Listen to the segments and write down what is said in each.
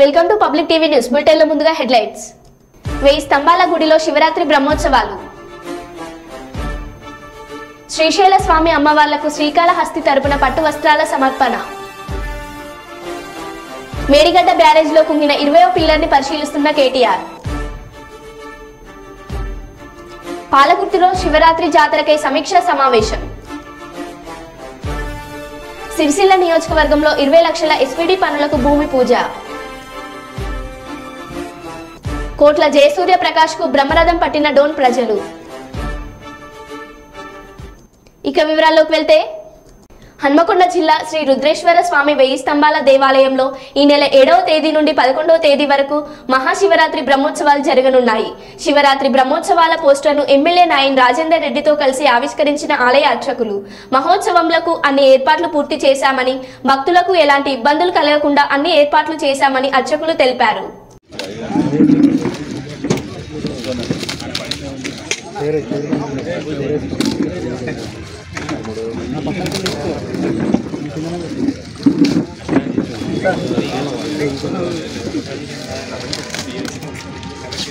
Welcome to public TV news bulletin లో ముందుగా headlines. 1000 స్తంభాల గుడిలో శివరాత్రి బ్రహ్మోత్సవాలు. శ్రీశైల స్వామి అమ్మవార్లకు శ్రీకాళహస్తి తరపున పట్టు వస్త్రాల సమర్పణ. మేడిగడ్డ బ్యారేజ్ లో కుంగిన 20వ పిల్లర్ని పరిశీలిస్తున్న కేటీఆర్. పాలకుర్తిలో శివరాత్రి జాతరకై సమీక్షా సమావేశం. సిరిసిల్ల నియోజకవర్గంలో 20 లక్షల ఎస్పీడీ పనులకు భూమి పూజ. కోట్ల జయసూర్య ప్రకాష్ కు బ్రహ్మరథం పట్టిన డోన్ ప్రజలు. ఇక వివరాల్లోకి వెళ్తే, హన్మకొండ జిల్లా శ్రీ రుద్రేశ్వర స్వామి 1000 స్తంభాల దేవాలయంలో ఈ నెల 7వ తేదీ నుండి 11వ తేదీ వరకు మహాశివరాత్రి బ్రహ్మోత్సవాలు జరగనున్నాయి. శివరాత్రి బ్రహ్మోత్సవాల పోస్టర్ను ఎమ్మెల్యే నాయన్ రాజేందర్ రెడ్డితో కలిసి ఆవిష్కరించిన ఆలయ అర్చకులు మహోత్సవంలకు అన్ని ఏర్పాట్లు పూర్తి చేశామని, భక్తులకు ఎలాంటి ఇబ్బందులు కలగకుండా అన్ని ఏర్పాట్లు చేశామని అర్చకులు తెలిపారు.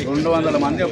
రెండు 200 మంది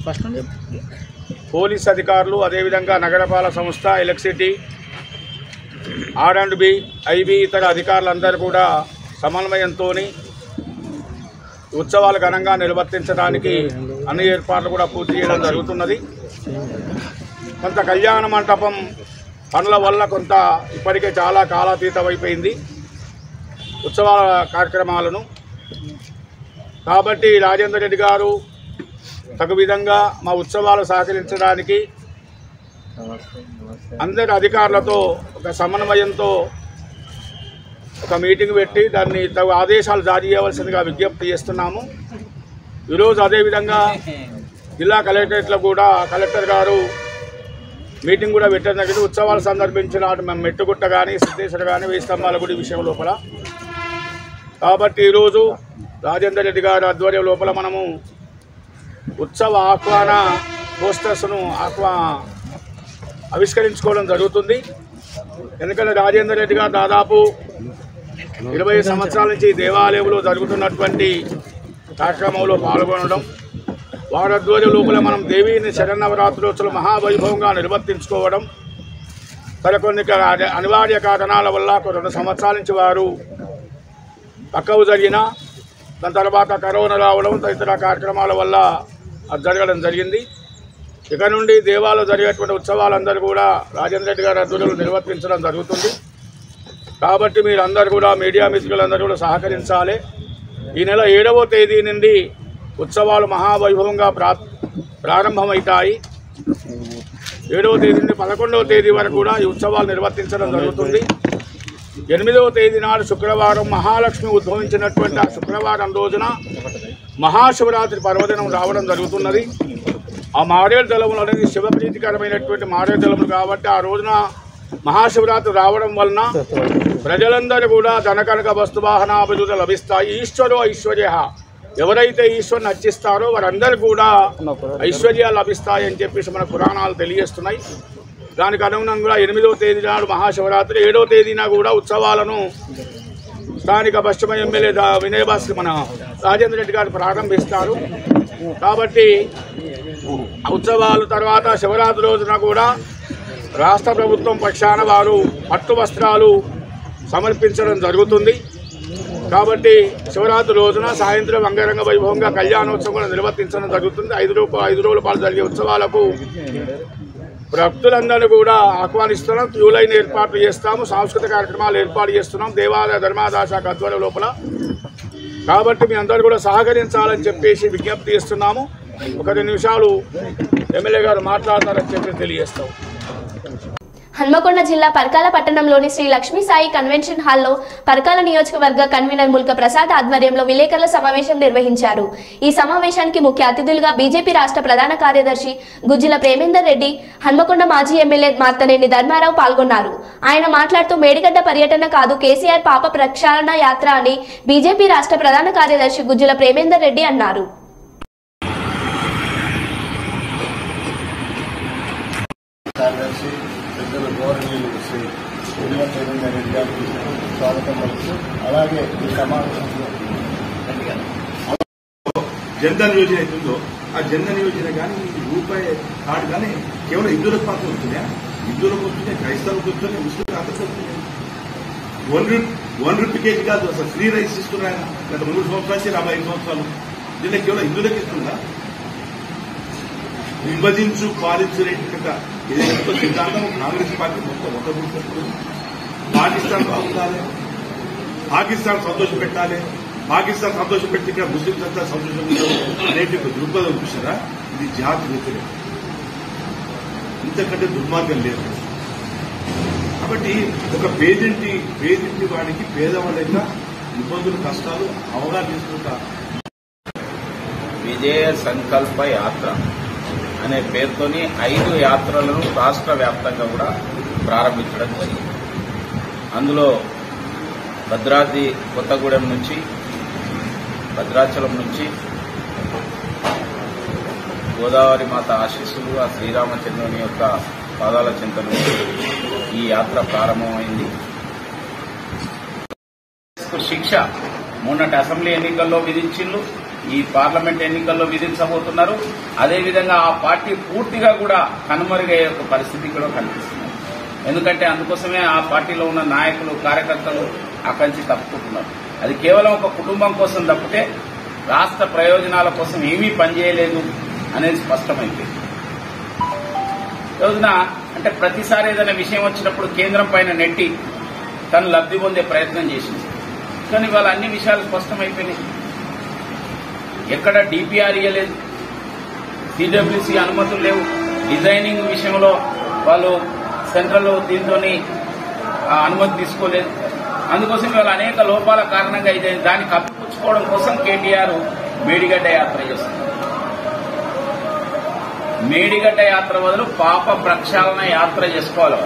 వస్తుంది. పోలీస్ అధికారులు, అదేవిధంగా నగరపాలక సంస్థ, ఎలక్ట్రిసిటీ, R&B, IB ఇతర అధికారులందరూ కూడా సమన్వయంతో ఉత్సవాలు ఘనంగా నిర్వర్తించడానికి అన్ని ఏర్పాట్లు కూడా పూర్తి చేయడం జరుగుతున్నది. కొంత కళ్యాణ మంటపం పనుల వల్ల కొంత ఇప్పటికే చాలా కాలాతీతమైపోయింది ఉత్సవాల కార్యక్రమాలను. కాబట్టి రాజేందర్ రెడ్డి గారు తగు విధంగా మా ఉత్సవాలు సహకరించడానికి అందరి అధికారులతో ఒక సమన్వయంతో ఒక మీటింగ్ పెట్టి దాన్ని తగు ఆదేశాలు జారీ చేయవలసిందిగా విజ్ఞప్తి చేస్తున్నాము. ఈరోజు అదేవిధంగా జిల్లా కలెక్టరేట్లో కూడా కలెక్టర్ గారు మీటింగ్ కూడా పెట్టడం జరిగింది. ఉత్సవాలు సందర్భించిన మేము మెట్టుగుట్ట కానీ, సిద్ధేశ్వర కానీ, 1000 స్తంభాల గుడి విషయం లోపల. కాబట్టి ఈరోజు రాజేందర్ రెడ్డి గారి ఆధ్వర్యం లోపల మనము ఉత్సవ ఆహ్వాన పోస్టర్స్ను ఆవిష్కరించుకోవడం జరుగుతుంది. ఎందుకంటే రాజేందర్ రెడ్డి గారు దాదాపు 20 సంవత్సరాల నుంచి దేవాలయంలో జరుగుతున్నటువంటి కార్యక్రమంలో పాల్గొనడం, వారి ఆధ్వర్యం లోపల మనం దేవీని శరన్నవరాత్రోత్సవాలు మహావైభవంగా నిర్వర్తించుకోవడం, కొన్ని అనివార్య కారణాల వల్ల 2 సంవత్సరాల నుంచి వారు పక్కకు జరిగిన, దాని తర్వాత కరోనా రావడం, తదితర కార్యక్రమాల వల్ల అది జరగడం జరిగింది. ఇక నుండి దేవాలయంలో జరిగేటువంటి ఉత్సవాలందరూ కూడా రాజేందర్ రెడ్డి గారి ఆధ్వర్యంలో నిర్వర్తించడం జరుగుతుంది. కాబట్టి మీరందరూ కూడా, మీడియా మిత్రులందరూ కూడా సహకరించాలి. ఈ నెల 7వ తేదీ నుండి ఉత్సవాలు మహావైభవంగా ప్రారంభమవుతాయి. 7వ తేదీ నుండి 11వ తేదీ వరకు కూడా ఈ ఉత్సవాలు నిర్వర్తించడం జరుగుతుంది. 8వ తేదీ నాడు శుక్రవారం మహాలక్ష్మి ఉద్భవించినటువంటి ఆ శుక్రవారం రోజున మహాశివరాత్రి పర్వదినం రావడం జరుగుతున్నది. ఆ మారేడు దళములు అనేది శివప్రీతికరమైనటువంటి మారేడు దళములు కాబట్టి ఆ రోజున మహాశివరాత్రి రావడం వలన ప్రజలందరూ కూడా ధనకనక వస్తువాహనాభివృద్ధి లభిస్తాయి. ఈశ్వరో ఐశ్వర్య, ఎవరైతే ఈశ్వరుని అర్చిస్తారో వారందరూ కూడా ఐశ్వర్యాలు లభిస్తాయని చెప్పేసి మన పురాణాలు తెలియజేస్తున్నాయి. దానికి అనుగుణంగా 8వ తేదీ నాడు మహాశివరాత్రి, 7వ తేదీన కూడా ఉత్సవాలను స్థానిక పశ్చిమ ఎమ్మెల్యే వినయభాస్కర్ మన రాజేందర్ రెడ్డి గారు ప్రారంభిస్తారు. కాబట్టి ఉత్సవాల తర్వాత శివరాత్రి రోజున కూడా రాష్ట్ర ప్రభుత్వం పక్షాన వారు పట్టు వస్త్రాలు సమర్పించడం జరుగుతుంది. కాబట్టి శివరాత్రి రోజున సాయంత్రం అంగరంగ వైభవంగా కళ్యాణోత్సవం కూడా నిర్వర్తించడం జరుగుతుంది. 5 రోజుల పాటు జరిగే ఉత్సవాలకు భక్తులందరూ కూడా ఆహ్వానిస్తున్నాం. క్యూ లైన్ ఏర్పాట్లు చేస్తాము, సాంస్కృతిక కార్యక్రమాలు ఏర్పాటు చేస్తున్నాం దేవాలయ ధర్మాదాయ శాఖ ఆధ్వర్యం లోపల. కాబట్టి మీ అందరూ కూడా సహకరించాలని చెప్పేసి విజ్ఞప్తి చేస్తున్నాము. ఒక 2 నిమిషాలు ఎమ్మెల్యే గారు మాట్లాడతారని చెప్పి తెలియజేస్తాం. హన్మకొండ జిల్లా పరకాల పట్టణంలోని శ్రీ లక్ష్మీ సాయి కన్వెన్షన్ హాల్లో పరకాల నియోజకవర్గ కన్వీనర్ ముల్క ప్రసాద్ ఆధ్వర్యంలో విలేకరుల సమావేశం నిర్వహించారు. ఈ సమావేశానికి ముఖ్య అతిథులుగా బీజేపీ రాష్ట్ర ప్రధాన కార్యదర్శి గుజ్జిల ప్రేమేందర్ రెడ్డి, హన్మకొండ మాజీ ఎమ్మెల్యే మార్తనేని ధర్మారావు పాల్గొన్నారు. ఆయన మాట్లాడుతూ మేడిగడ్డ పర్యటన కాదు కేసీఆర్ పాప ప్రక్షాళన యాత్ర అని బీజేపీ రాష్ట్ర ప్రధాన కార్యదర్శి గుజ్జిల ప్రేమేందర్ రెడ్డి అన్నారు. అలాగే ఈ సమావేశంలో జన్ధన్ యోజన అవుతుందో ఆ జన్ధన్ యోజన కానీ రూపాయి కార్డు కానీ కేవలం హిందువులకు మాత్రం వస్తున్నాయా? హిందువులకు వస్తున్నాయి, క్రైస్తవులకు వస్తున్నాయి, ముస్లింలకు అందరికీ వస్తున్నాయి. 1 రూపీ కేజీ కాదు, అసలు ఫ్రీ రైస్ ఇస్తున్నారు ఆయన గత 3 సంవత్సరాల నుంచి 5 సంవత్సరాలు. దీన్ని కేవలం హిందువులకు ఇస్తుందా? విభజించు పాలించలేట ఏదైతే సిద్ధాంతం కాంగ్రెస్ పార్టీ మొత్తం ఒకటి. పాకిస్తాన్ బాగుండాలి, పాకిస్తాన్ సంతోష పెట్టాలి, పాకిస్తాన్ సంతోష పెట్టి ఇక్కడ ముస్లింస్ అంతా సంతోషంగా అనేటి దృక్పథం చూసారా? ఇది జాతి వ్యతిరేకం, ఇంతకంటే దుర్మార్గం లేదు. కాబట్టి ఒక పేదింటి వాడికి పేదవాళ్ళ ఇబ్బందులు కష్టాలు అవగాహన చేసుకుంటా విజయ సంకల్ప యాత్ర అనే పేరుతోని 5 యాత్రలను రాష్ట్ర వ్యాప్తంగా కూడా ప్రారంభించడం జరిగింది. అందులో భద్రాద్రి కొత్తగూడెం నుంచి, భద్రాచలం నుంచి గోదావరి మాత ఆశీస్సులు, ఆ శ్రీరామచంద్రుని యొక్క పాదాల చింతన ఈ యాత్ర ప్రారంభమైంది. శిక్ష మొన్నటి అసెంబ్లీ ఎన్నికల్లో విధించిళ్ళు, ఈ పార్లమెంట్ ఎన్నికల్లో విధించబోతున్నారు. అదేవిధంగా ఆ పార్టీ పూర్తిగా కూడా కనుమరుగయ్యే ఒక పరిస్థితి కూడా కనిపిస్తుంది. ఎందుకంటే అందుకోసమే ఆ పార్టీలో ఉన్న నాయకులు, కార్యకర్తలు అక్కడి నుంచి తప్పుకుంటున్నారు. అది కేవలం ఒక కుటుంబం కోసం తప్పితే రాష్ట్ర ప్రయోజనాల కోసం ఏమీ పనిచేయలేదు అనేది స్పష్టమైపోయింది. రోజున అంటే ప్రతిసారి ఏదైనా విషయం వచ్చినప్పుడు కేంద్రం పైన నెట్టి తను లబ్ధి పొందే ప్రయత్నం చేసింది. కానీ వాళ్ళ అన్ని విషయాలు స్పష్టమైపోయినాయి. ఎక్కడ డిపిఆర్ ఇవ్వలేదు, సిడబ్ల్యూసీ అనుమతులు లేవు, డిజైనింగ్ విషయంలో వాళ్ళు సెంట్రల్ దీంతో అనుమతి తీసుకోలేదు. అందుకోసం వాళ్ళు అనేక లోపాల కారణంగా ఇదే దాన్ని కప్పిపుచ్చుకోవడం కోసం కేటీఆర్ మేడిగడ్డ యాత్ర చేస్తున్నారు. మేడిగడ్డ యాత్ర బదులు పాప ప్రక్షాళన యాత్ర చేసుకోవాలి.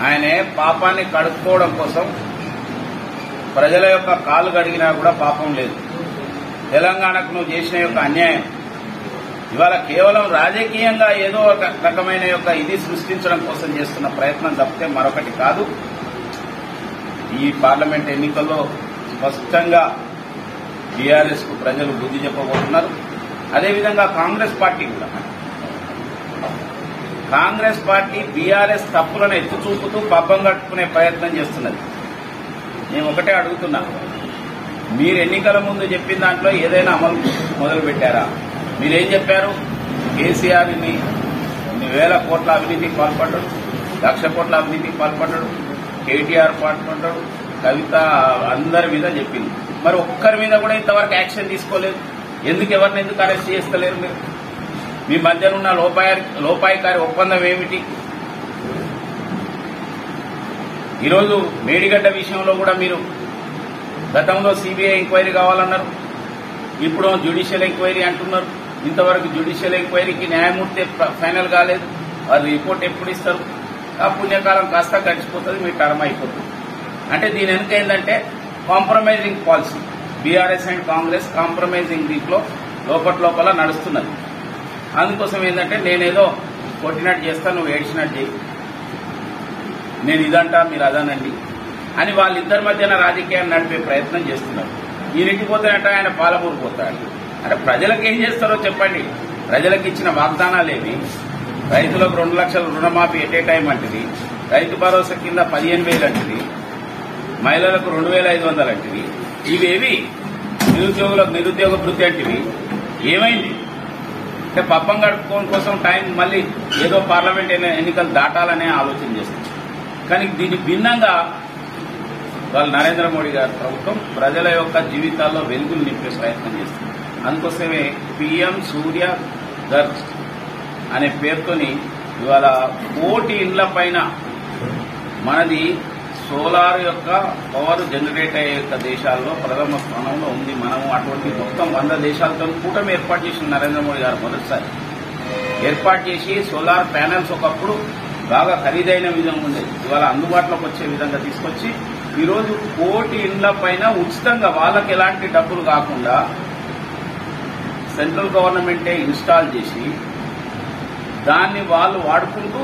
ఆయనే పాపాన్ని కడుక్కోవడం కోసం ప్రజల యొక్క కాలు కడిగినా కూడా పాపం లేదు. తెలంగాణకు నువ్వు చేసిన యొక్క అన్యాయం ఇవాళ కేవలం రాజకీయంగా ఏదో ఒక రకమైన యొక్క ఇది సృష్టించడం కోసం చేస్తున్న ప్రయత్నం తప్పితే మరొకటి కాదు. ఈ పార్లమెంట్ ఎన్నికల్లో స్పష్టంగా టీఆర్ఎస్ కు ప్రజలు బుద్ధి చెప్పబోతున్నారు. అదేవిధంగా కాంగ్రెస్ పార్టీ కూడా, కాంగ్రెస్ పార్టీ బీఆర్ఎస్ తప్పులను ఎత్తి చూపుతూ పబ్బం కట్టుకునే ప్రయత్నం చేస్తున్నది. నేను ఒకటే అడుగుతున్నా, మీరు ఎన్నికల ముందు చెప్పిన దాంట్లో ఏదైనా అమలు మొదలు పెట్టారా? మీరేం చెప్పారు? కేసీఆర్ ఇన్ని వేల కోట్ల అవినీతికి పాల్పడ్డాడు, 1,00,000 కోట్ల అవినీతికి పాల్పడ్డాడు, కేటీఆర్ పాల్పడ్డాడు, కవిత అందరి మీద చెప్పింది. మరి ఒక్కరి మీద కూడా ఇంతవరకు యాక్షన్ తీసుకోలేదు. ఎవరిని ఎందుకు అరెస్ట్ చేస్తలేరు? మీరు మీ మధ్యనున్న లోపాయికారి ఒప్పందం ఏమిటి? ఈరోజు మేడిగడ్డ విషయంలో కూడా మీరు గతంలో సిబిఐ ఎంక్వైరీ కావాలన్నారు, ఇప్పుడు జ్యుడిషియల్ ఎంక్వైరీ అంటున్నారు. ఇంతవరకు జ్యుడిషియల్ ఎంక్వైరీకి న్యాయమూర్తి ఫైనల్ కాలేదు. వారు రిపోర్ట్ ఎప్పుడు ఇస్తారు? ఆ పుణ్యకాలం కాస్త గడిచిపోతుంది, మీ టర్మ్ అయిపోతుంది. అంటే దీని వెనుక ఏంటంటే compromising policy. BRS and Congress compromising దీంట్లో లోపల నడుస్తున్నది. అందుకోసం ఏంటంటే నేనేదో కొట్టినట్టు చేస్తా, నువ్వు ఏడ్చినట్టు చేయి, నేను ఇదంటా మీరు అదనండి అని వాళ్ళిద్దరి మధ్యన రాజకీయాన్ని నడిపే ప్రయత్నం చేస్తున్నారు. ఈయనకి పోతానంట, ఆయన పాలమూరు పోతాడు. అంటే ప్రజలకు ఏం చేస్తారో చెప్పండి. ప్రజలకు ఇచ్చిన వాగ్దానాలేవి? రైతులకు 2 లక్షల రుణమాఫీ ఎట్ ఏ టైం అంటది, రైతు భరోసా కింద 15,000 అంటివి, మహిళలకు 2,500 అంటివి. ఇవేవి నిరుద్యోగులకు నిరుద్యోగ భృతి అంటివి. ఏమైంది అంటే పప్పం గడుపుకోవడం కోసం టైం మళ్ళీ ఏదో పార్లమెంట్ ఎన్నికలు దాటాలనే ఆలోచన చేస్తుంది. కానీ దీన్ని భిన్నంగా వాళ్ళు నరేంద్ర మోడీ గారి ప్రభుత్వం ప్రజల యొక్క జీవితాల్లో వెలుగులు నింపే ప్రయత్నం చేస్తుంది. అందుకోసమే పిఎం సూర్య ఘర్ అనే పేరుతోని ఇవాళ 1 కోటి ఇండ్ల పైన మనది సోలార్ యొక్క పవర్ జనరేట్ అయ్యే యొక్క దేశాల్లో ప్రథమ స్థానంలో ఉంది. మనము అటువంటి మొత్తం 100 దేశాలతో కూటమి ఏర్పాటు చేసిన నరేంద్ర మోడీ గారు మొదటిసారి ఏర్పాటు చేసి సోలార్ ప్యానెల్స్ ఒకప్పుడు బాగా ఖరీదైన విధంగా ఉండేది, ఇవాళ అందుబాటులోకి వచ్చే విధంగా తీసుకొచ్చి ఈరోజు 1 కోటి ఇండ్ల పైన ఉచితంగా వాళ్ళకి ఎలాంటి డబ్బులు కాకుండా సెంట్రల్ గవర్నమెంటే ఇన్స్టాల్ చేసి దాన్ని వాళ్ళు వాడుకుంటూ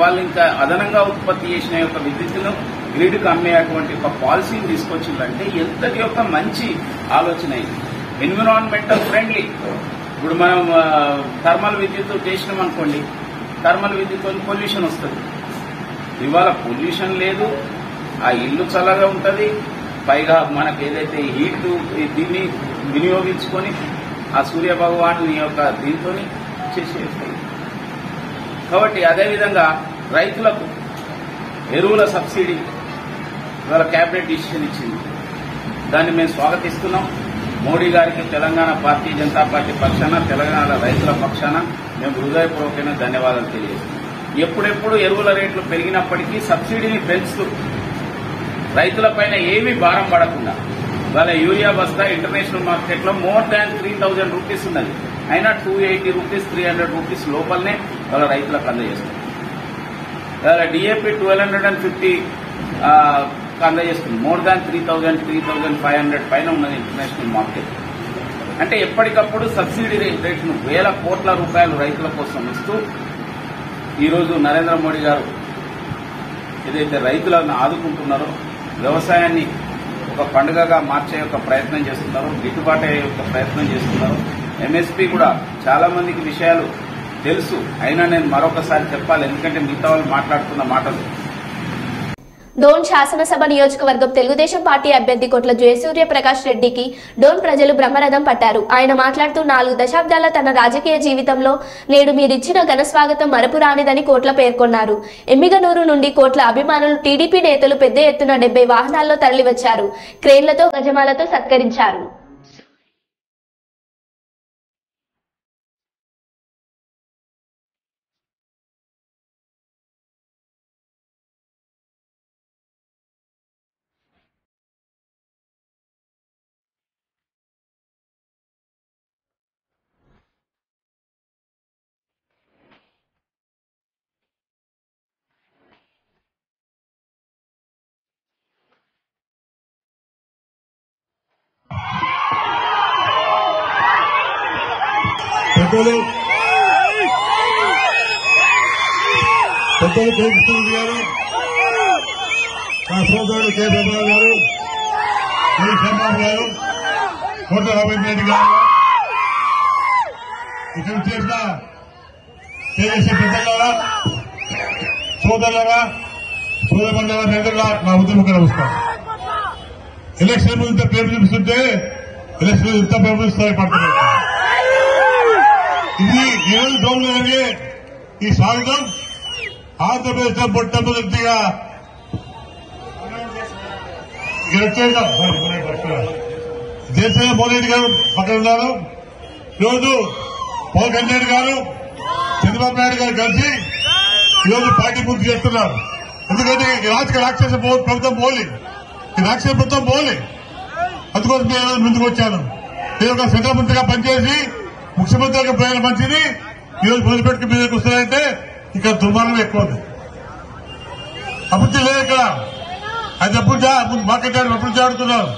వాళ్ళు ఇంకా అదనంగా ఉత్పత్తి చేసిన యొక్క విద్యుత్తును గ్రిడ్కి అమ్మేటువంటి ఒక పాలసీని తీసుకొచ్చిందంటే ఎంతటి యొక్క మంచి ఆలోచన ఇది. Environmental friendly. ఇప్పుడు మనం థర్మల్ విద్యుత్ చేసినాం అనుకోండి, థర్మల్ విద్యుత్ పొల్యూషన్ వస్తుంది. ఇవాళ పొల్యూషన్ లేదు, ఆ ఇల్లు చల్లగా ఉంటుంది, పైగా మనకు ఏదైతే హీట్ దీన్ని వినియోగించుకొని ఆ సూర్య భగవాను యొక్క దీంతో చేసేస్తాయి. కాబట్టి అదేవిధంగా రైతులకు ఎరువుల సబ్సిడీ ఇవాళ కేబినెట్ డిసిషన్ ఇచ్చింది, దాన్ని మేము స్వాగతిస్తున్నాం. మోడీ గారికి తెలంగాణ భారతీయ జనతా పార్టీ పక్షాన తెలంగాణ రైతుల పక్షాన మేము హృదయపూర్వకమైన ధన్యవాదాలు తెలియజేస్తున్నాం. ఎప్పుడెప్పుడు ఎరువుల రేట్లు పెరిగినప్పటికీ సబ్సిడీని పెంచుతూ రైతులపైన ఏమీ భారం పడకుండా ఇవాళ యూరియా బస్తా ఇంటర్నేషనల్ మార్కెట్లో మోర్ దాన్ 3,000 రూపీస్ ఉన్నది, అయినా 280 రూపీస్ 300 రూపీస్ లోపలనే వాళ్ళ రైతులకు అందజేస్తుంది. ఇవాళ డిఏపి 1250 అందజేస్తుంది, మోర్ దాన్ 3,000 3,500 పైన ఉన్నది ఇంటర్నేషనల్ మార్కెట్. అంటే ఎప్పటికప్పుడు సబ్సిడీ రేట్ను వేల కోట్ల రూపాయలు రైతుల కోసం ఇస్తూ ఈరోజు నరేంద్ర మోడీ గారు ఏదైతే రైతులను ఆదుకుంటున్నారో, వ్యవసాయాన్ని ఒక పండుగగా మార్చే యొక్క ప్రయత్నం చేస్తున్నారో, గిట్టుబాటు అయ్యే యొక్క ప్రయత్నం చేస్తున్నారో. ఎంఎస్పీ కూడా చాలా మందికి విషయాలు తెలుసు, అయినా నేను మరొకసారి చెప్పాలి, ఎందుకంటే మిగతా వాళ్ళు మాట్లాడుతున్న మాటలు. డోన్ శాసనసభ నియోజకవర్గం తెలుగుదేశం పార్టీ అభ్యర్థి కొట్ల జయసూర్య ప్రకాష్ రెడ్డికి డోన్ ప్రజలు బ్రహ్మరథం పట్టారు. ఆయన మాట్లాడుతూ 4 దశాబ్దాల తన రాజకీయ జీవితంలో నేడు మీరిచ్చిన ఘన స్వాగతం మరపురానిదని కోట్ల పేర్కొన్నారు. ఎమ్మిగనూరు నుండి కోట్ల అభిమానులు టీడీపీ నేతలు పెద్ద ఎత్తున 70 వాహనాల్లో తరలివచ్చారు. క్రేన్లతో గజమాలతో సత్కరించారు. పెద్దలు కే కృష్ణ గారు, నా సోదరుడు కె బాబా గారు, కె శర్మ గారు, కోట రవీంద్ర రెడ్డి గారు, ఇక్కడ చేసిన తెలుగుదేశం పెద్దలారా, సోదరులారా, సోదరులారా, నా ఉద్యమకు నమస్కారం. ఎలక్షన్ ఇంత పేరు చూపిస్తుంటే ఎలక్షన్ ఇంత పేరు పడుతుంది. ఇది ఈరోజు డోన్లో జరిగే ఈ స్వాగతం ఆంధ్రప్రదేశ్ లో మొట్టమొదటిగా దేశంలో మోదీ రెడ్డి గారు పక్కన ఉన్నారు. ఈరోజు పవన్ కళ్యాణ్ గారు, చంద్రబాబు నాయుడు గారు కలిసి ఈరోజు పార్టీ పూర్తి చేస్తున్నారు. ఎందుకంటే ఈ రాక్షస ప్రభుత్వం పోలి, ఈ రాక్షస ప్రభుత్వం పోలి, అందుకోసం నేను ముందుకు వచ్చాను. నేను ఒక సెంట్రల్ మంత్రిగా పనిచేసి ముఖ్యమంత్రిగా పోయిన మంచిని ఈరోజు మొదలుపెట్టుకు మీదకి వస్తున్నాయంటే ఇక్కడ దుర్మార్గం ఎక్కువ ఉంది. అభివృద్ధి లేదు ఇక్కడ. అది అభివృద్ధి మార్కెట్ అభివృద్ధి ఆడుతున్నారు,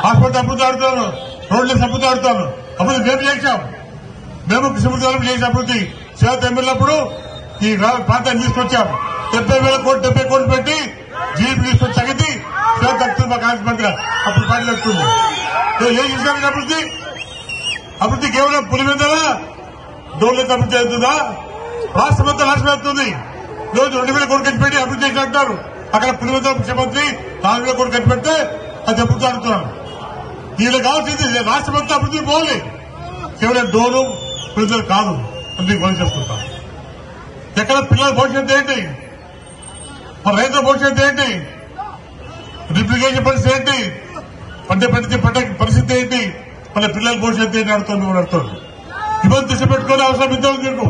హాస్పిటల్ అభివృద్ధి ఆడుతున్నారు, రోడ్లెస్ అభివృద్ధి ఆడుతున్నారు. అభివృద్ధి మేము చేశాం. మేము కృష్ణమూర్తి చేసిన అభివృద్ధి సేవత ఎమ్మెల్యేప్పుడు ఈ ప్రాంతాన్ని తీసుకొచ్చాం. 70,000 కోట్లు పెట్టి జీపీ తీసుకొచ్చి తగ్గింది సేవ తగ్గుతుంది. మా కాంగ్రెస్ మంత్రిగా అప్పుడు పార్టీ తగ్గుతుంది. ఏం చేశారు అభివృద్ధి? అభివృద్ధి కేవలం పులివెందలా డోర్లతో అభివృద్ధి అవుతుందా? రాష్ట్రం మొత్తం నాశనం అవుతుంది. ఈరోజు 2,000 కోట్లు పెట్టి అభివృద్ధి అంటారు. అక్కడ పులివెందుల ముఖ్యమంత్రి 4,000 కోట్లు ఖర్చు పెడితే అది చెప్పుతూ అడుగుతున్నాను. దీనిలో కావాల్సింది రాష్ట్రమంతా అభివృద్ధి పోవాలి, కేవలం డోరు పులివెందులు కాదు అని మనం చెప్తుంటాం. ఎక్కడ పిల్లల భవిష్యత్తు ఏంటి, మన రైతుల భవిష్యత్తు ఏంటి, రిప్లికేషన్ పరిస్థితి ఏంటి, పంట పరిస్థితి ఏంటి, మన పిల్లల భవిష్యత్తు ఏంటి అడుగుతుంది. ఇబ్బంది దృష్టి పెట్టుకోవాలి. అవసరం ఇంత ఉంది మీకు.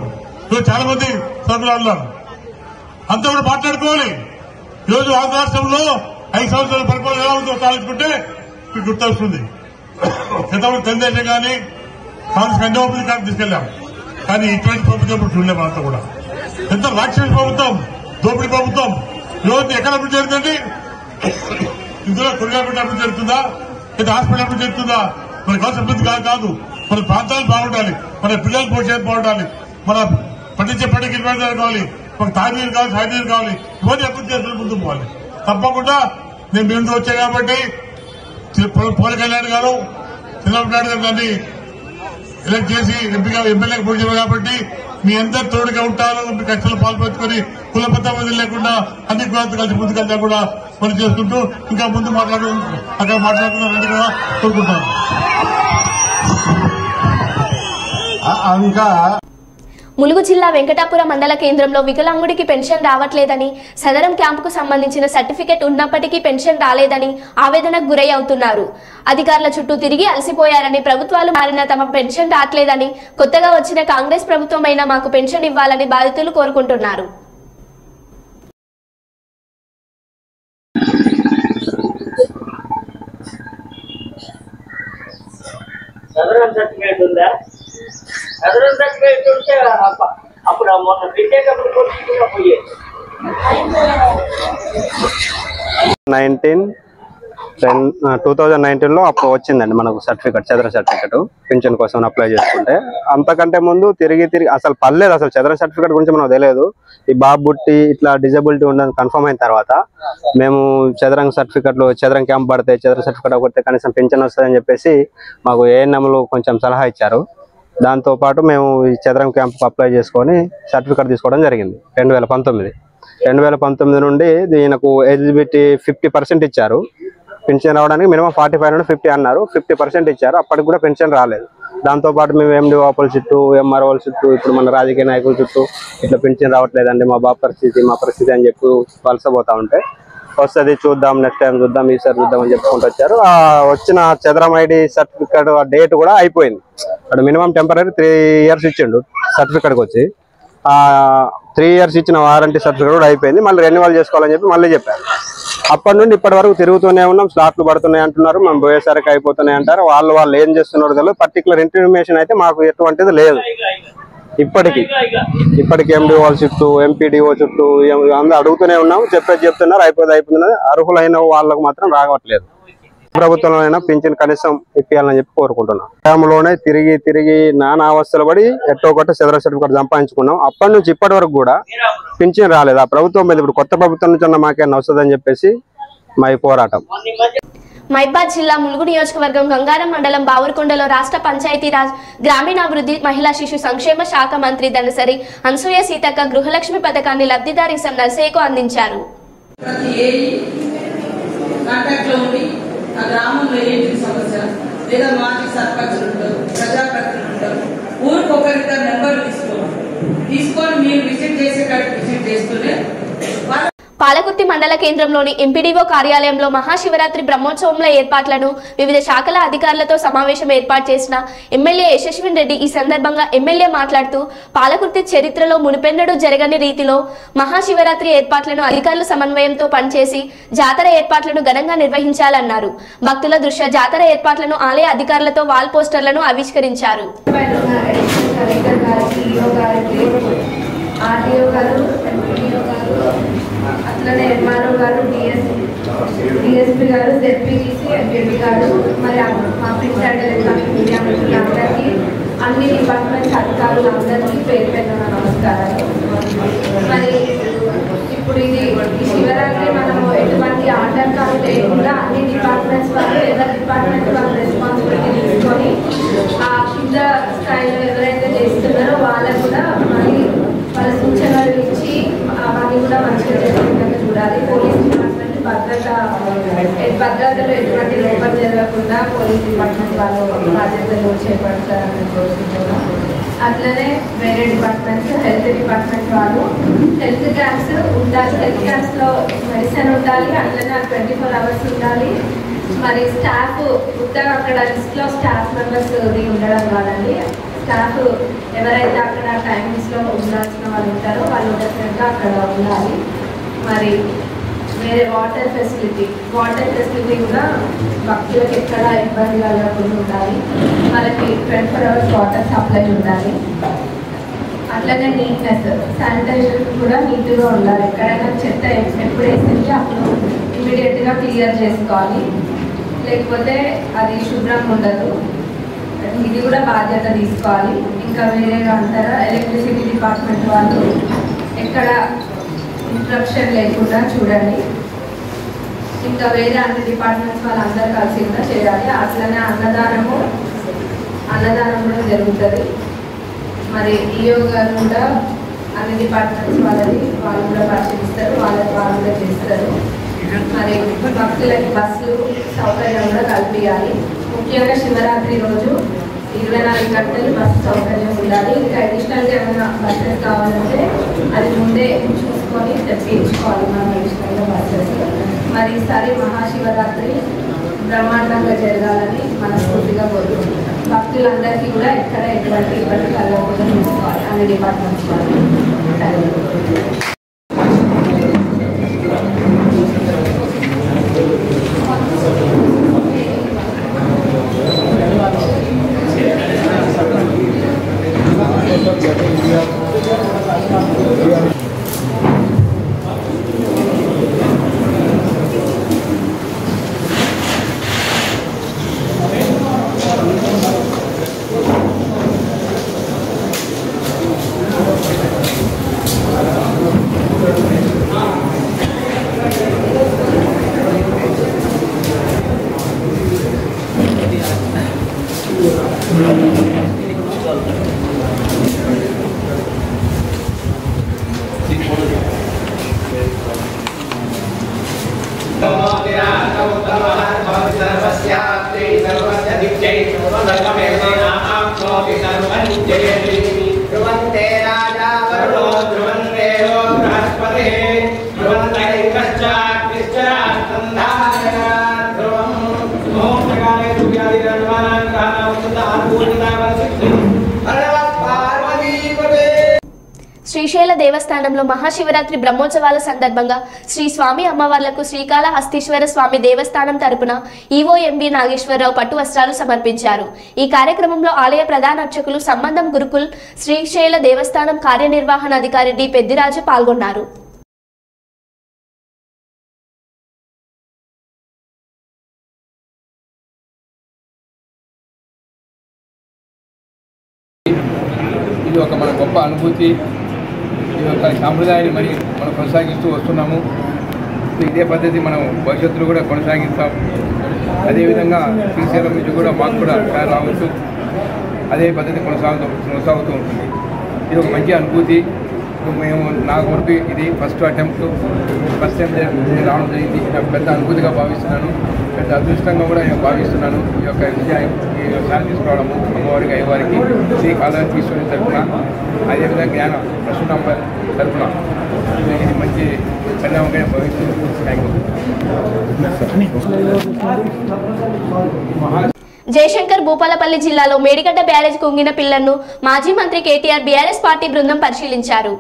ఈరోజు చాలా మంది సభ్యులు అన్నారు, అంతా కూడా మాట్లాడుకోవాలి. ఈరోజు ఆంధ్ర రాష్ట్రంలో 5 సంవత్సరాల పరిపాలన ఎలా ఉందో ఆలోచుకుంటే మీకు గుర్తొస్తుంది. గతంలో తెలుగుదేశం కానీ కాంగ్రెస్ అన్ని ఓపెన్ కార్డు తీసుకెళ్లాం, కానీ ఇటువంటి ప్రభుత్వం ఇప్పుడు చూడలేము. అంతా కూడా ఎంత రాక్షస ప్రభుత్వం, దోపిడీ ప్రభుత్వం. ఈరోజు ఎక్కడ అభివృద్ధి జరుగుతుంది, ఇందులో కొరియాపేట అభివృద్ధి జరుగుతుందా, లేదా హాస్పిటల్ అభివృద్ధి జరుగుతుందా? మన కావాల్సిన అభివృద్ధి కాదు. మన ప్రాంతాలు బాగుండాలి, మన పిల్లల భవిష్యత్తు బాగుండాలి, మన పండించే పంటకి ఇబ్బంది కావాలి, మనకు తాగునీరు కావాలి, సాగునీరు కావాలి. ఇవన్నీ అభివృద్ధి చేసుకుని ముందుకు పోవాలి. తప్పకుండా నేను మీ ముందు వచ్చాను కాబట్టి పవన్ కళ్యాణ్ గారు, చంద్రబాబు నాయుడు గారు దాన్ని ఎలక్ట్ చేసి ఎమ్మెల్యేకి పోటీ చేయాలి కాబట్టి మీ అందరు తోడుగా ఉంటారు. మీ కష్టాలు పాల్పంచుకొని కుల పద్ధతి లేకుండా అన్ని కులాలతో కలిసి ముందుకెళ్తా కూడా పని చేసుకుంటూ ఇంకా ముందు మాట్లాడుతున్నారని కూడా కోరుకుంటాను. ఇంకా ములుగు జిల్లా వెంకటాపురం మండల కేంద్రంలో వికలాంగుడికి పెన్షన్ రావట్లేదని, సదరం క్యాంపుకు సంబంధించిన సర్టిఫికెట్ ఉన్నప్పటికీ పెన్షన్ రాలేదని ఆవేదనకు గురై అవుతున్నారు. అధికారుల చుట్టూ తిరిగి అలసిపోయారని, ప్రభుత్వాలు మారినా తమ పెన్షన్ రావట్లేదని, కొత్తగా వచ్చిన కాంగ్రెస్ ప్రభుత్వమైనా మాకు పెన్షన్ ఇవ్వాలని బాధితులు కోరుకుంటున్నారు. సదరం సర్టిఫికేట్ ఉందా? సదరం సర్టిఫికేట్ ఉంటే అప్పుడు మొన్న పెట్టేటప్పుడు కూడా పోయేది. 2019లో అప్పుడు వచ్చిందండి మనకు సర్టిఫికెట్, చదరం సర్టిఫికెట్ పింఛన్ కోసం అప్లై చేసుకుంటే. అంతకంటే ముందు తిరిగి అసలు పర్లేదు, అసలు చదరం సర్టిఫికెట్ గురించి మనకు తెలియదు. ఈ బాబు బుట్టి ఇట్లా డిజబిలిటీ ఉండని కన్ఫర్మ్ అయిన తర్వాత మేము చదరం సర్టిఫికెట్లు, చదరం క్యాంప్ పడితే చదరం సర్టిఫికెట్ ఒకటి కనీసం పింఛన్ వస్తుందని చెప్పేసి మాకు ఏఎన్ఎంలు కొంచెం సలహా ఇచ్చారు. దాంతోపాటు మేము ఈ చదరం క్యాంప్కి అప్లై చేసుకొని సర్టిఫికెట్ తీసుకోవడం జరిగింది 2019 నుండి. దీనికి ఎలిజిబిలిటీ 50% ఇచ్చారు. పెన్షన్ రావడానికి మినిమం 45 నుండి 50 అన్నారు. 50% ఇచ్చారు. అప్పటికి కూడా పెన్షన్ రాలేదు. దాంతోపాటు మేము ఎండిఓల చుట్టూ, ఎంఆర్ఓల చుట్టూ, ఇప్పుడు మన రాజకీయ నాయకుల చుట్టూ ఇట్లా పెన్షన్ రావట్లేదండి, మా పరిస్థితి అని చెప్పి వలసపోతా ఉంటే, వస్తుంది చూద్దాం, నెక్స్ట్ టైం చూద్దాం, ఈసారి చూద్దాం అని చెప్పుకుంటూ వచ్చారు. వచ్చిన చదరం ఐడి సర్టిఫికేట్ డేట్ కూడా అయిపోయింది. అక్కడ మినిమం టెంపరీ 3 years ఇచ్చిండు సర్టిఫికేట్కి వచ్చి. 3 years ఇచ్చిన వారంటీ సర్టిఫికేట్ కూడా అయిపోయింది. మళ్ళీ రెన్యువల్ చేసుకోవాలని చెప్పి మళ్ళీ చెప్పారు. అప్పటి నుండి ఇప్పటి వరకు తిరుగుతూనే ఉన్నాం. స్లాట్లు పడుతున్నాయి అంటున్నారు, మేము పోయేసరికి అయిపోతున్నాయి అంటారు. వాళ్ళు ఏం చేస్తున్నారో తెలియదు. పర్టికులర్ ఇన్ఫర్మేషన్ అయితే మాకు ఎటువంటిది లేదు. ఇప్పటికి ఎండిఓ చుట్టూ, ఎంపీడీఓ చుట్టూ అందరూ అడుగుతూనే ఉన్నాం. చెప్తున్నారు అయిపోతున్నది. అర్హులైన వాళ్ళకు మాత్రం రావట్లేదు. ప్రభుత్వంలో అయినా పింఛన్ కనీసం ఇప్పించాలని చెప్పి కోరుకుంటున్నాం. గ్రామంలోనే తిరిగి నానా అవస్థలు పడి ఎట్టో ఒకటి చదరం సర్టిఫికేట్ సంపాదించుకున్నాం. అప్పటి నుంచి ఇప్పటి వరకు కూడా పింఛన్ రాలేదు. ఆ ప్రభుత్వం మీద ఇప్పుడు కొత్త ప్రభుత్వం నుంచి మాకేనా వస్తుందని చెప్పేసి మా పోరాటం. మైబాద్ జిల్లా ములుగు నియోజకవర్గం గంగారం మండలం బావురకొండలో రాష్ట్ర పంచాయతీరాజ్ గ్రామీణాభివృద్ధి మహిళా శిశు సంక్షేమ శాఖ మంత్రి దనసరి అనసూయ సీతక్క గృహలక్ష్మి పథకాన్ని లబ్ధిదారి ఎస్ఎం నర్సయ్యకు అందించారు. పాలకుర్తి మండల కేంద్రంలోని ఎంపీడీఓ కార్యాలయంలో మహాశివరాత్రి బ్రహ్మోత్సవంలో ఏర్పాట్లను వివిధ శాఖల అధికారులతో సమావేశం ఏర్పాటు చేసిన ఎమ్మెల్యే యశస్విన్ రెడ్డి ఈ సందర్భంగా ఎమ్మెల్యే మాట్లాడుతూ, పాలకుర్తి చరిత్రలో మునుపెన్నడూ జరగని రీతిలో మహాశివరాత్రి ఏర్పాట్లను అధికారుల సమన్వయంతో పనిచేసి జాతర ఏర్పాట్లను ఘనంగా నిర్వహించాలన్నారు. భక్తుల దృష్ట్యా జాతర ఏర్పాట్లను ఆలయ అధికారులతో వాల్ పోస్టర్లను ఆవిష్కరించారు. అట్లనే ఎంఆర్ఓ గారు, డిఎస్పీ గారు, జెడ్పీటీసీ, ఎంపీపీ గారు, మరి మా ప్రింట్ అండ్ ఎలక్ట్రానిక్ మీడియా మిత్రులందరికీ, అన్ని డిపార్ట్మెంట్స్ అధికారులందరికీ పేరు పెట్టిన నమస్కారాలు. మరి ఇప్పుడు ఈ శివరాత్రి మనము ఎటువంటి ఆటంకాలు లేకుండా అన్ని డిపార్ట్మెంట్స్ వాళ్ళు, ఎవరి డిపార్ట్మెంట్ వాళ్ళు రెస్పాన్సిబిలిటీ తీసుకొని ఆ కింద స్థాయిలో ఎవరైతే చేస్తున్నారో వాళ్ళకు కూడా మరి వాళ్ళ సూచనలు ఇచ్చి అవన్నీ కూడా మంచిగా చేసుకుంటే చూడాలి. భద్రతలో ఎటువంటి లోపం జరగకుండా పోలీస్ డిపార్ట్మెంట్ వాళ్ళు బాధ్యతలు చేపడతారని కోరుకుంటున్నాం. అట్లనే వేరే డిపార్ట్మెంట్స్, హెల్త్ డిపార్ట్మెంట్ వాళ్ళు హెల్త్ క్యాంప్స్ ఉండాలి. హెల్త్ క్యాంప్స్లో మెడిసిన్ ఉండాలి, అట్లనే 24 hours ఉండాలి. మరి స్టాఫ్ ఉత్తగా అక్కడ లిస్ట్లో స్టాఫ్ మెంబర్స్ ఉండడం కాదండి. స్టాఫ్ ఎవరైతే అక్కడ టైమింగ్స్లో ఉండాల్సిన వాళ్ళు ఉంటారో వాళ్ళు డెఫినెట్గా అక్కడ ఉండాలి. మరి వేరే వాటర్ ఫెసిలిటీ కూడా భక్తులకు ఎక్కడ ఇబ్బంది కలగకుండా ఉండాలి. వాళ్ళకి 24 hours వాటర్ సప్లై ఉండాలి. అట్లనే నీట్నెస్, శానిటైజర్ కూడా నీట్గా ఉండాలి. ఎక్కడైనా చెత్త ఎప్పుడు వేసింది అప్పుడు ఇమీడియట్గా క్లియర్ చేసుకోవాలి, లేకపోతే అది శుభ్రంగా ఉండదు. ఇది కూడా బాధ్యత తీసుకోవాలి. ఇంకా వేరేగా అంటారా, ఎలక్ట్రిసిటీ డిపార్ట్మెంట్ వాళ్ళు ఎక్కడ ఇంట్రప్షన్ లేకుండా చూడండి. ఇంకా వేరే అన్ని డిపార్ట్మెంట్స్ వాళ్ళందరూ కలిసి కూడా చేయాలి. అట్లనే అన్నదానం కూడా జరుగుతుంది. మరి ఈఓ గారు కూడా అన్ని డిపార్ట్మెంట్స్ వాళ్ళు కూడా పరిశీలిస్తారు, వాళ్ళు కూడా చేస్తారు. మరి భక్తులకి బస్సులు సౌకర్యం కూడా కల్పించాలి. ముఖ్యంగా శివరాత్రి రోజు 24 గంటలు బస్సు సౌకర్యం ఉండాలి. ఇంకా అడిషనల్గా ఏమైనా బస్సెస్ కావాలంటే అది ముందే చూసుకొని తెప్పించుకోవాలి మనం అడిషనల్గా బస్సెస్. మరి ఈసారి మహాశివరాత్రి బ్రహ్మాండంగా జరగాలని మనస్ఫూర్తిగా కోరుకుంటున్నాం. భక్తులందరికీ కూడా ఎక్కడ ఎటువంటి ఇబ్బంది కలగకుండా చూసుకోవాలి అన్ని డిపార్ట్మెంట్స్ వాళ్ళు. శ్రీశైల దేవస్థానంలో మహాశివరాత్రి బ్రహ్మోత్సవాల సందర్భంగా శ్రీ స్వామి అమ్మవార్లకు శ్రీకాళహస్తీశ్వర స్వామి దేవస్థానం తరపున ఈవో ఎంవి నాగేశ్వరరావు పట్టు వస్త్రాలు సమర్పించారు. ఈ కార్యక్రమంలో ఆలయ ప్రధాన అర్చకులు సంబంధం గురుకుల్ శ్రీశైల దేవస్థానం కార్యనిర్వహణాధికారి డి పెద్దిరాజు పాల్గొన్నారు. ఇది ఒక మన గొప్ప అనుభూతి. ఈ యొక్క సాంప్రదాయాన్ని మనం కొనసాగిస్తూ వస్తున్నాము. ఇదే పద్ధతి మనం భవిష్యత్తులో కూడా కొనసాగిస్తాం. అదేవిధంగా శ్రీశైలం నుంచి కూడా మాకు కూడా రావచ్చు. అదే పద్ధతి కొనసాగుతూ ఉంటుంది. ఇది ఒక మంచి అనుభూతి. మేము నాకు వరకు ఇది ఫస్ట్ టైం రావడం జరిగింది. పెద్ద అనుభూతిగా భావిస్తున్నాను, పెద్ద అదృష్టంగా కూడా నేను భావిస్తున్నాను. ఈ యొక్క విషయం ఈ వ్యవసాయం తీసుకోవడము అమ్మవారికి అయ్యవారికి శ్రీకాళహస్తీశ్వరి తరఫున, అదేవిధంగా జ్ఞాన ప్రసూనాంబ తరఫున ఇది మంచి పరిణామంగా భావిస్తున్నాను. జయశంకర్ భూపాలపల్లి జిల్లాలో మేడిగడ్డ బ్యారేజ్ కుంగిన పిల్లర్ను మాజీ మంత్రి కేటీఆర్ బీఆర్ఎస్ పార్టీ బృందం పరిశీలించారు.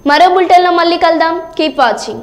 మరో బులెటిన్లో మళ్ళీ కలుద్దాం. Keep watching.